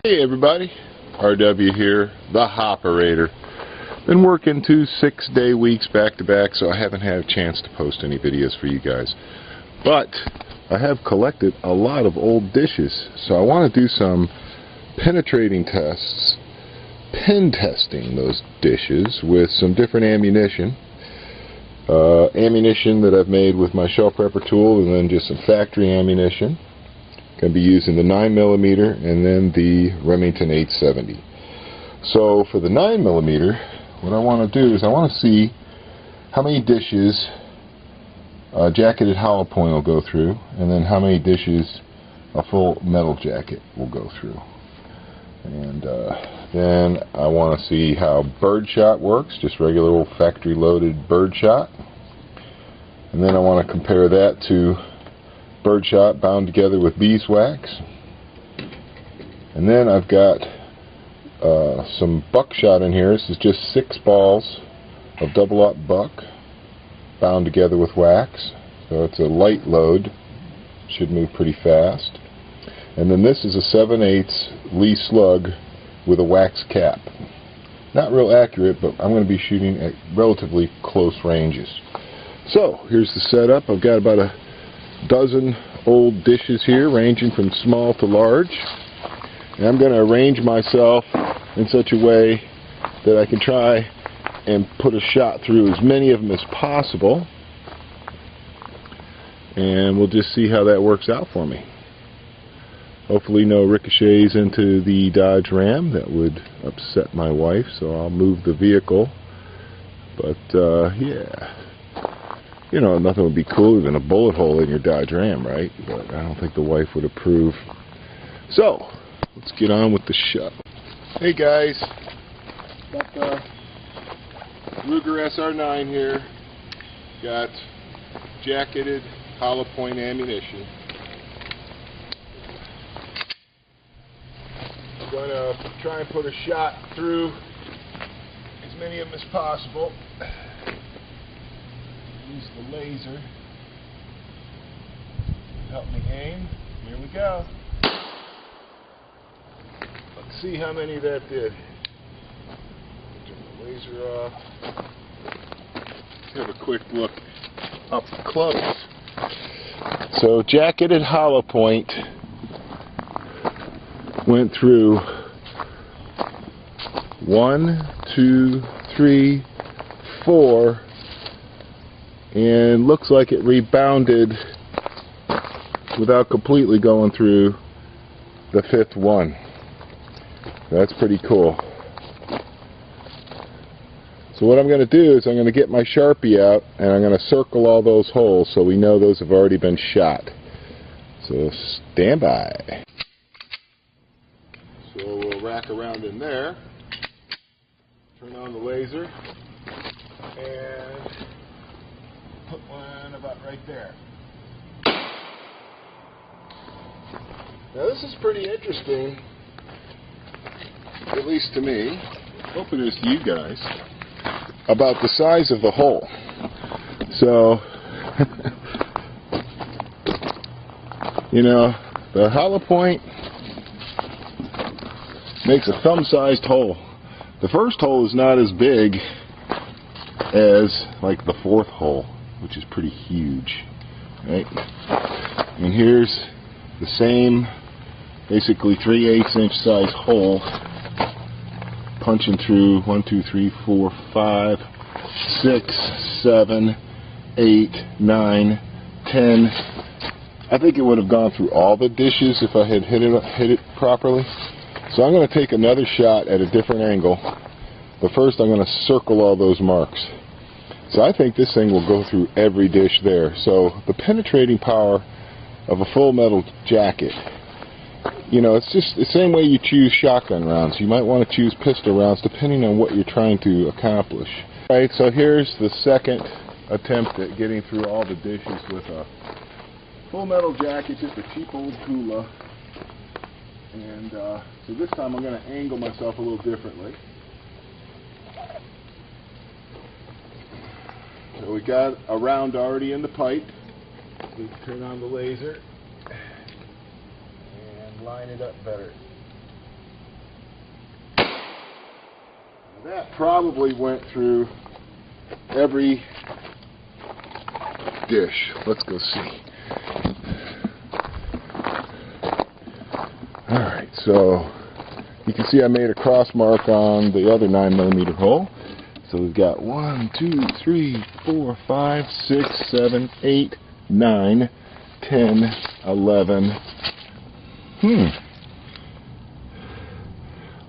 Hey everybody, RW here, the Hopperator. Been working 2 6-day weeks back to back, so I haven't had a chance to post any videos for you guys. But I have collected a lot of old dishes, so I want to do some penetrating tests, pin testing those dishes with some different ammunition. Ammunition that I've made with my shell prepper tool, and then just some factory ammunition. Going to be using the 9mm and then the Remington 870. So for the 9mm, what I want to do is I want to see how many dishes a jacketed hollow point will go through, and then how many dishes a full metal jacket will go through. And then I want to see how birdshot works, just regular old factory loaded birdshot. And then I want to compare that to birdshot bound together with beeswax. And then I've got some buckshot in here. This is just 6 balls of double-aught buck bound together with wax. So it's a light load, should move pretty fast. And then this is a 7/8 Lee slug with a wax cap. Not real accurate, but I'm going to be shooting at relatively close ranges. So here's the setup. I've got about a dozen old dishes here, ranging from small to large, and I'm going to arrange myself in such a way that I can try and put a shot through as many of them as possible, and we'll just see how that works out for me. Hopefully no ricochets into the Dodge Ram. That would upset my wife, so I'll move the vehicle. But yeah, you know, nothing would be cooler than a bullet hole in your Dodge Ram, right? But I don't think the wife would approve. So, let's get on with the shot. Hey guys, got the Ruger SR9 here. Got jacketed hollow point ammunition. I'm going to try and put a shot through as many of them as possible. Use the laser to help me aim. Here we go. Let's see how many that did. Turn the laser off. Let's have a quick look up close. So jacketed hollow point went through 1, 2, 3, 4, and looks like it rebounded without completely going through the 5th one. That's pretty cool. So what I'm going to do is I'm going to get my Sharpie out and I'm going to circle all those holes so we know those have already been shot. So stand by. So we'll rack around in there, turn on the laser, and put one about right there. Now this is pretty interesting, at least to me, hope it is to you guys, about the size of the hole. So, you know, the hollow point makes a thumb-sized hole. The first hole is not as big as like the 4th hole, which is pretty huge, right? And here's the same, basically 3/8 inch size hole, punching through 1, 2, 3, 4, 5, 6, 7, 8, 9, 10. I think it would have gone through all the dishes if I had hit it properly. So I'm going to take another shot at a different angle, but first I'm going to circle all those marks. So I think this thing will go through every dish there. So the penetrating power of a full metal jacket, you know, it's just the same way you choose shotgun rounds. You might want to choose pistol rounds depending on what you're trying to accomplish. All right, so here's the second attempt at getting through all the dishes with a full metal jacket, just a cheap old Tula. And so this time I'm going to angle myself a little differently. So we got a round already in the pipe. We turn on the laser and line it up better. That probably went through every dish. Let's go see. Alright, so you can see I made a cross mark on the other 9mm hole. So we've got 1, 2, 3, 4, 5, 6, 7, 8, 9, 10, 11.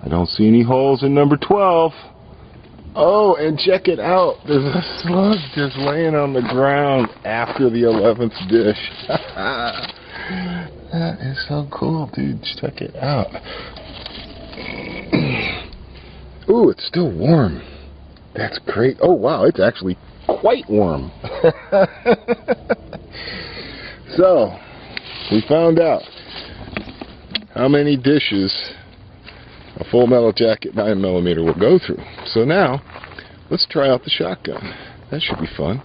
I don't see any holes in number 12. Oh, and check it out. There's a slug just laying on the ground after the 11th dish. That is so cool, dude. Check it out. Ooh, it's still warm. That's great. Oh, wow, it's actually quite warm. So, we found out how many dishes a Full Metal Jacket 9mm will go through. So now, let's try out the shotgun. That should be fun.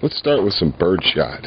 Let's start with some birdshot.